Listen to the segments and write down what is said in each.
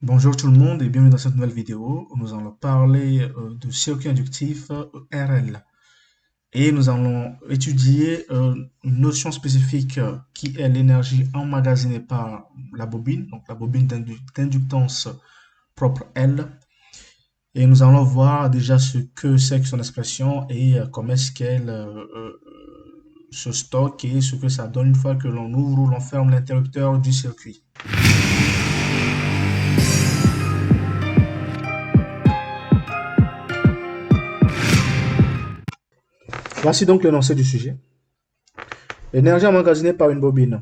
Bonjour tout le monde et bienvenue dans cette nouvelle vidéo où nous allons parler de circuit inductif RL et nous allons étudier une notion spécifique qui est l'énergie emmagasinée par la bobine, donc la bobine d'inductance propre L, et nous allons voir déjà ce que c'est que son expression et comment est-ce qu'elle se stocke et ce que ça donne une fois que l'on ouvre ou l'on ferme l'interrupteur du circuit. Voici donc l'énoncé du sujet. L'énergie emmagasinée par une bobine.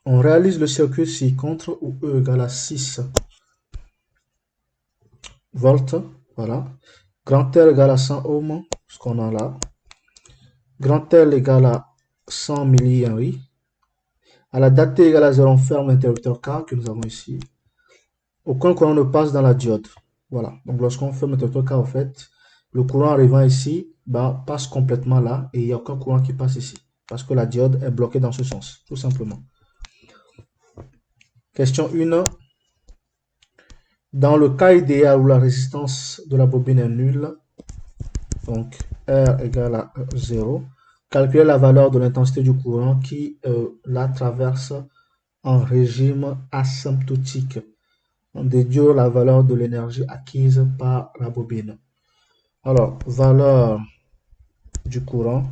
On réalise le circuit si contre ou E égale à 6 volts, voilà. Grand R égale à 100 ohms, ce qu'on a là. Grand L égale à 100 millihenry. À la date T égale à 0, on ferme l'interrupteur K que nous avons ici. Aucun courant ne passe dans la diode. Voilà. Donc lorsqu'on ferme l'interrupteur K, en fait, le courant arrivant ici passe complètement là et il n'y a aucun courant qui passe ici. Parce que la diode est bloquée dans ce sens, tout simplement. Question 1. Dans le cas idéal où la résistance de la bobine est nulle, donc R égale à 0, calculer la valeur de l'intensité du courant qui la traverse en régime asymptotique. On déduire la valeur de l'énergie acquise par la bobine. Alors, valeur du courant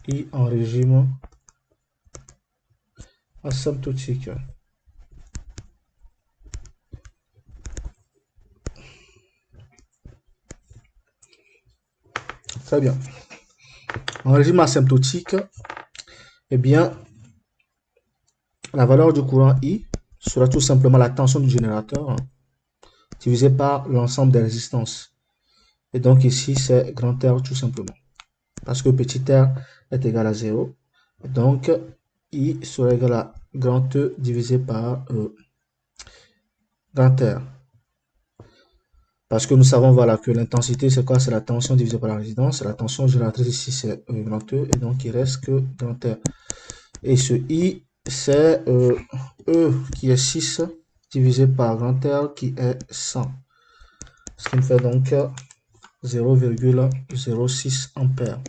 I en régime asymptotique. Très bien. En régime asymptotique, eh bien, la valeur du courant I sera tout simplement la tension du générateur divisé par l'ensemble des résistances. Et donc ici, c'est grand R tout simplement. Parce que petit r est égal à 0. Donc, I sera égal à grand E divisé par grand R. Parce que nous savons voilà, que l'intensité, c'est quoi? C'est la tension divisée par la résistance. La tension génératrice ici, c'est grand E. Et donc, il reste que grand R. Et ce I, c'est E qui est 6 divisé par grand R qui est 100. Ce qui me fait donc 0,06 ampères.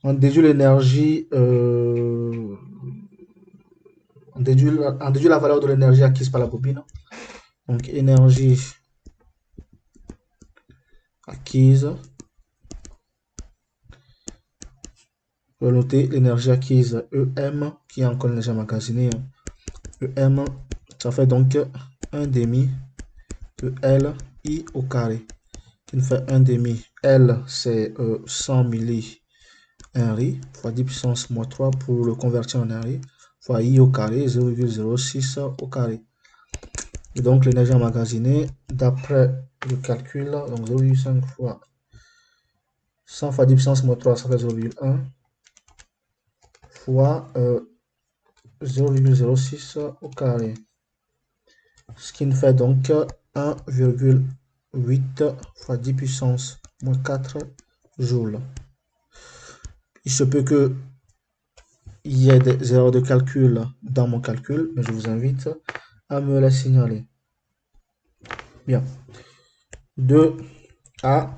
On déduit l'énergie, on déduit la valeur de l'énergie acquise par la bobine. Donc énergie acquise. On va noter l'énergie acquise EM qui est encore l'énergie emmagasinée. EM, ça fait donc 1 demi de LI au carré. Qui nous fait 1 demi. L c'est 100 millihenry fois 10 puissance moins 3 pour le convertir en Henry fois I au carré 0,06 au carré. Et donc l'énergie emmagasinée, d'après le calcul, donc 0,5 fois 100 fois 10 puissance moins 3, ça fait 0,1 fois 0,06 au carré. Ce qui nous fait donc 1,8 fois 10 puissance moins 4 joules. Il se peut que il y ait des erreurs de calcul dans mon calcul, mais je vous invite à me les signaler. Bien. 2A.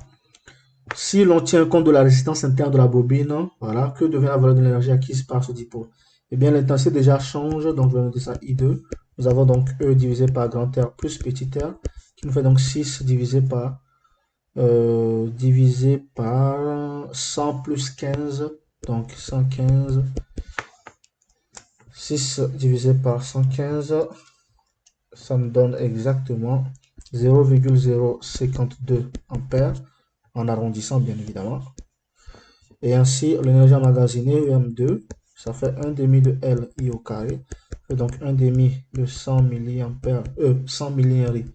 Si l'on tient compte de la résistance interne de la bobine, voilà, que devient la valeur de l'énergie acquise par ce dipôle? Eh bien, l'intensité déjà change, donc je vais noter ça I2. Nous avons donc E divisé par grand R plus petit r, qui nous fait donc 6 divisé par 100 plus 15, donc 115. 6 divisé par 115, ça me donne exactement 0,052 ampères, en arrondissant bien évidemment. Et ainsi, l'énergie emmagasinée, EM2, ça fait 1 demi de LI au carré. Et donc 1 demi de 100 milliampères, 100 millihenry.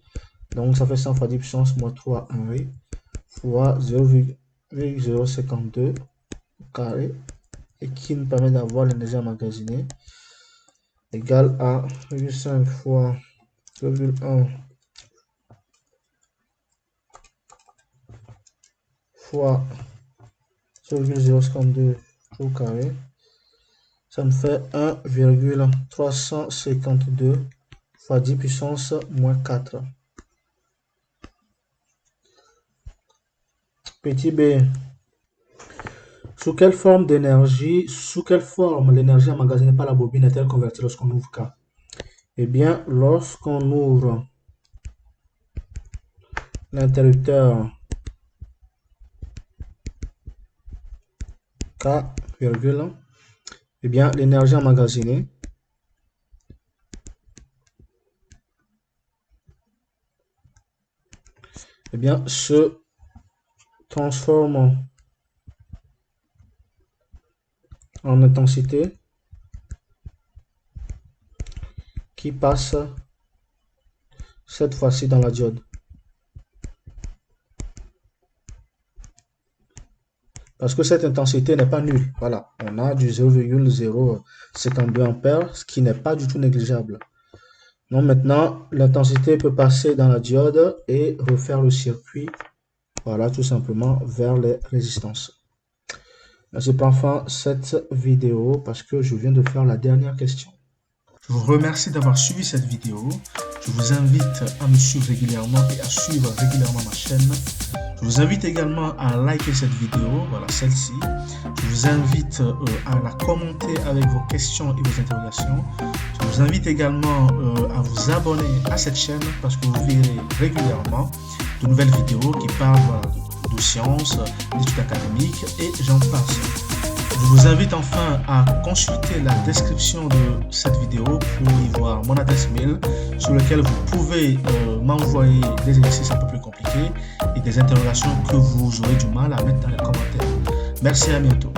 Donc ça fait 100 fois 10 puissance moins 3 Henry fois 0,052 au carré. Et qui nous permet d'avoir l'énergie emmagasinée égale à 1,5 fois 0,1 fois 0,052 au carré. Ça me fait 1,352 fois 10 puissance moins 4. Petit b. Sous quelle forme l'énergie emmagasinée par la bobine est-elle convertie lorsqu'on ouvre K? Eh bien, lorsqu'on ouvre l'interrupteur K, virgule, eh bien, l'énergie emmagasinée se transforme en intensité qui passe cette fois-ci dans la diode. Parce que cette intensité n'est pas nulle. Voilà, on a du 0,052 ampères, ce qui n'est pas du tout négligeable. Donc maintenant, l'intensité peut passer dans la diode et refaire le circuit, voilà, tout simplement vers les résistances. Je prends fin cette vidéo parce que je viens de faire la dernière question. Je vous remercie d'avoir suivi cette vidéo. Je vous invite à me suivre régulièrement et à suivre régulièrement ma chaîne. Je vous invite également à liker cette vidéo, voilà celle-ci. Je vous invite à la commenter avec vos questions et vos interrogations. Je vous invite également à vous abonner à cette chaîne parce que vous verrez régulièrement de nouvelles vidéos qui parlent de sciences, d'études académiques et j'en passe. Je vous invite enfin à consulter la description de cette vidéo pour y voir mon adresse mail sur lequel vous pouvez m'envoyer des exercices un peu plus compliqués et des interrogations que vous aurez du mal à mettre dans les commentaires. Merci, à bientôt.